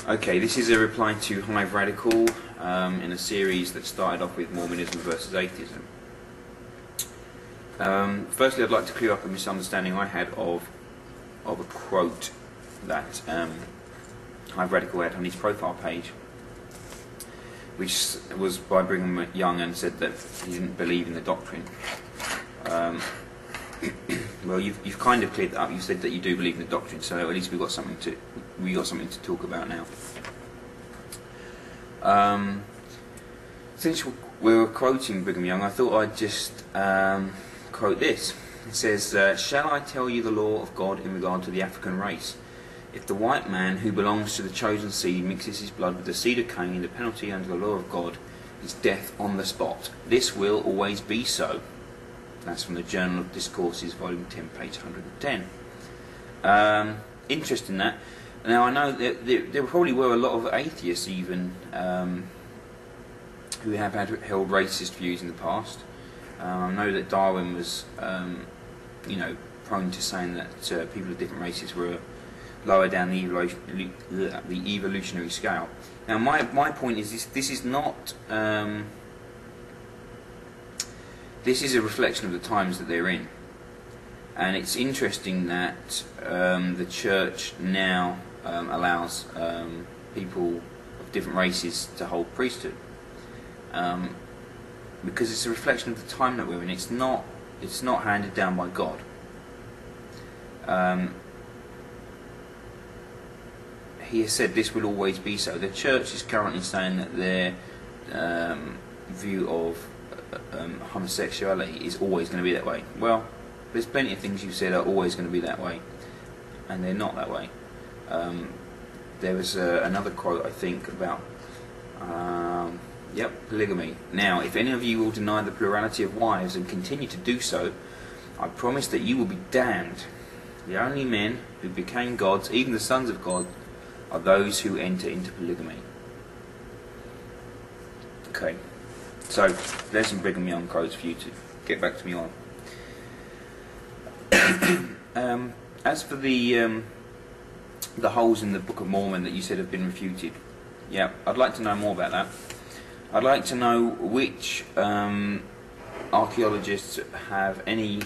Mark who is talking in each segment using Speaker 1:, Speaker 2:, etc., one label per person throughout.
Speaker 1: Okay, this is a reply to HiveRadical in a series that started off with Mormonism versus Atheism. Firstly, I'd like to clear up a misunderstanding I had of a quote that HiveRadical had on his profile page, which was by Brigham Young, and said that he didn't believe in the doctrine. Well, you've kind of cleared that up. You said that you do believe in the doctrine, so at least we got something to talk about now. Since we were quoting Brigham Young, I thought I'd just quote this. It says, "Shall I tell you the law of God in regard to the African race? If the white man who belongs to the chosen seed mixes his blood with the seed of Cain, the penalty under the law of God is death on the spot. This will always be so." That's from the Journal of Discourses, Volume 10, page 110. Interest in that. Now, I know that there probably were a lot of atheists even who have held racist views in the past. I know that Darwin was, prone to saying that people of different races were lower down the evolutionary scale. Now, my point is this is not. This is a reflection of the times that they're in, and it's interesting that the church now allows people of different races to hold priesthood, because it's a reflection of the time that we're in. It's not handed down by God. He has said this will always be so. The church is currently saying that their view of homosexuality is always going to be that way. Well, there's plenty of things you've said are always going to be that way, and they're not that way. There was another quote, I think, about polygamy. "Now, if any of you will deny the plurality of wives and continue to do so, I promise that you will be damned. The only men who became gods, even the sons of God, are those who enter into polygamy." Okay. So, there's some Brigham Young quotes for you to get back to me on. As for the holes in the Book of Mormon that you said have been refuted, yeah, I'd like to know more about that. I'd like to know which archaeologists have any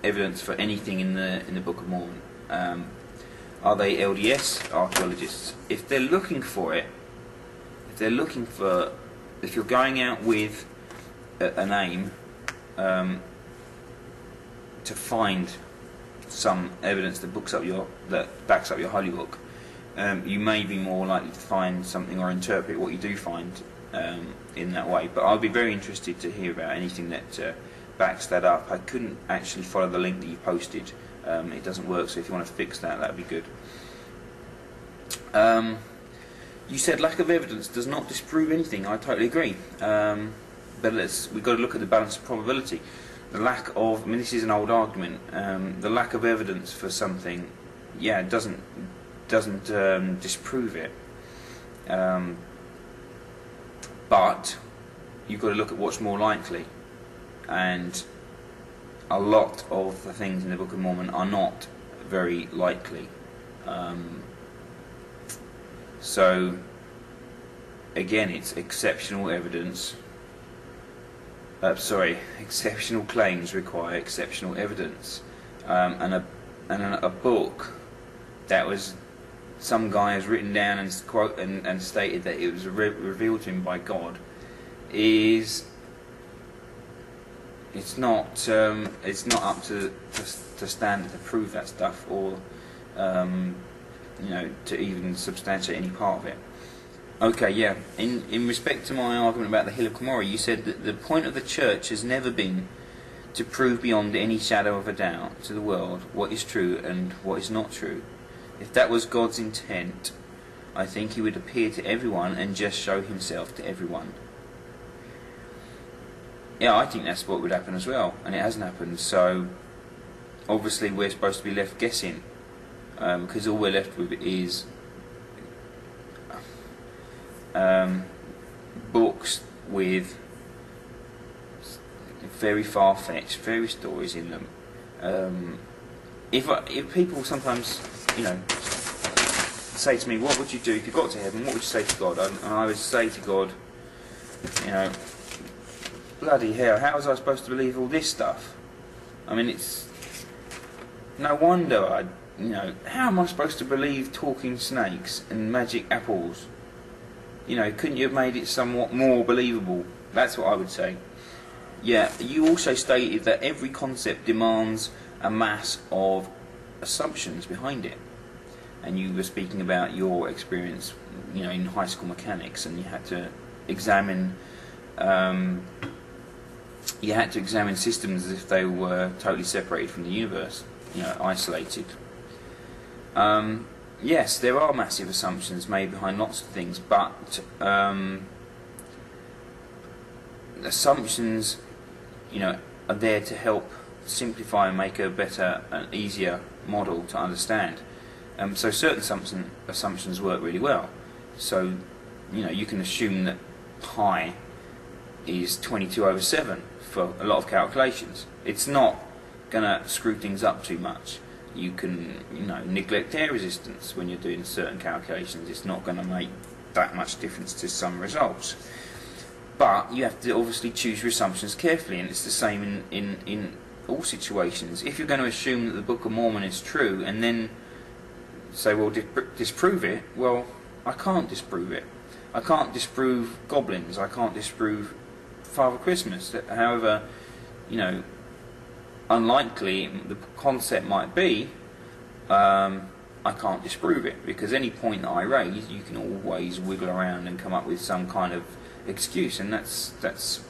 Speaker 1: evidence for anything in the Book of Mormon. Are they LDS archaeologists? If they're looking for it, if you're going out with an aim to find some evidence that backs up your holy book, you may be more likely to find something or interpret what you do find in that way. But I'll be very interested to hear about anything that backs that up. I couldn't actually follow the link that you posted. It doesn't work, so if you want to fix that, that'd be good. You said lack of evidence does not disprove anything. I totally agree. But we've got to look at the balance of probability. The lack of, this is an old argument. The lack of evidence for something, yeah, doesn't disprove it. But you've got to look at what's more likely, and a lot of the things in the Book of Mormon are not very likely. So, again, it's exceptional evidence. Exceptional claims require exceptional evidence. And a book that was some guy has written down and stated that it was revealed to him by God it's not up to standard to prove that stuff, or to even substantiate any part of it. Okay, yeah. In respect to my argument about the Hill of Cumorah, you said that the point of the church has never been to prove beyond any shadow of a doubt to the world what is true and what is not true. If that was God's intent, I think He would appear to everyone and just show Himself to everyone. Yeah, I think that's what would happen as well, and it hasn't happened. So obviously we're supposed to be left guessing, because all we're left with is books with very far-fetched fairy stories in them. If people sometimes, say to me, what would you do if you got to heaven? What would you say to God? And I would say to God, you know, bloody hell, how was I supposed to believe all this stuff? I mean, it's no wonder you know, how am I supposed to believe talking snakes and magic apples? You know, couldn't you have made it somewhat more believable? That's what I would say. Yeah, you also stated that every concept demands a mass of assumptions behind it. And you were speaking about your experience, you know, in high school mechanics, and you had to examine systems as if they were totally separated from the universe, you know, isolated. Yes, there are massive assumptions made behind lots of things, but assumptions, you know, are there to help simplify and make a better and easier model to understand. So certain assumptions work really well. So, you know, you can assume that pi is 22/7 for a lot of calculations. It's not going to screw things up too much. You can, you know, neglect air resistance when you're doing certain calculations. It's not going to make that much difference to some results. But you have to obviously choose your assumptions carefully, and it's the same in all situations. If you're going to assume that the Book of Mormon is true and then say, well, disprove it, well, I can't disprove it. I can't disprove goblins. I can't disprove Father Christmas. However, you know, unlikely the concept might be, I can't disprove it, because any point that I raise, you can always wiggle around and come up with some kind of excuse, and that's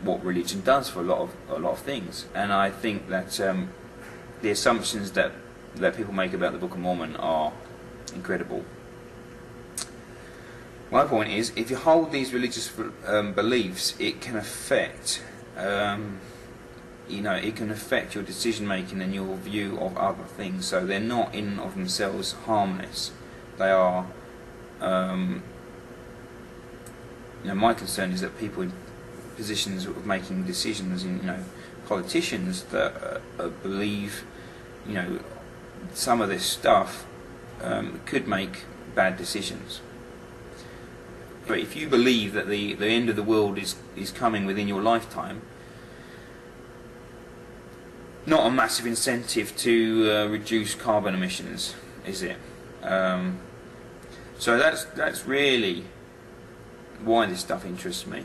Speaker 1: what religion does for a lot of things. And I think that the assumptions that people make about the Book of Mormon are incredible. My point is, if you hold these religious beliefs, it can affect, you know, it can affect your decision making and your view of other things. So they're not in and of themselves harmless. They are. You know, my concern is that people in positions of making decisions, you know, politicians that believe, you know, some of this stuff could make bad decisions. But if you believe that the end of the world is coming within your lifetime, not a massive incentive to reduce carbon emissions, is it? So that's really why this stuff interests me.